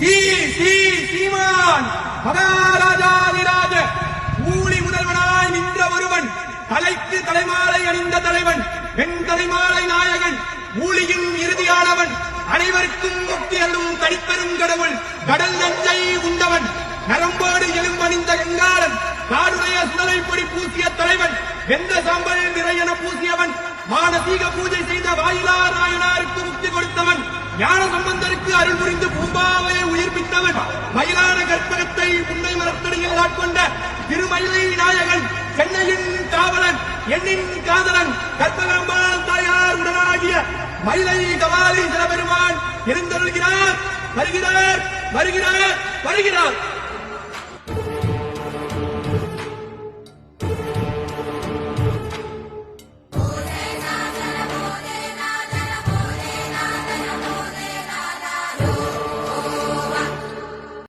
சீமான் மகாராஜாதிராஜ ஊழி முதல்வனாய் நின்ற ஒருவன், தலைக்கு தலைமாலை அணிந்த தலைவன், பெண் தலைமாலை நாயகன், ஊழியின் இறுதியானவன், அனைவருக்கும் முக்தி அருளும் தனிப்பெரும் கடவுள், கடல் நஞ்சை உண்டவன், நரம்போடு எலும்பணிந்த கங்காளன், காடுடைய சுடலை பொடி பூசிய தலைவன், வெந்த சாம்பல் நிறையென பூசியவன், மானசீக பூஜை செய்த வாயிலார் நாயனாருக்கு முக்தி கொடுத்தவன், ஞான சம்பந்தருக்கு அருள் புரிந்து பூம்பாவையை உயிர்ப்பித்தவன், மயிலான கற்பகத்தை புன்னை மரத்தடியில் ஆட்கொண்ட திருமயிலை நாயகன், சென்னையின் காவலன், எண்ணின் காதலன், கற்பகம்பாள் தாயார் உடனாகிய மயிலை கவாலி சிவபெருமான் இருந்தருள்கிறார். வருகிறார் வருகிறார் வருகிறார்.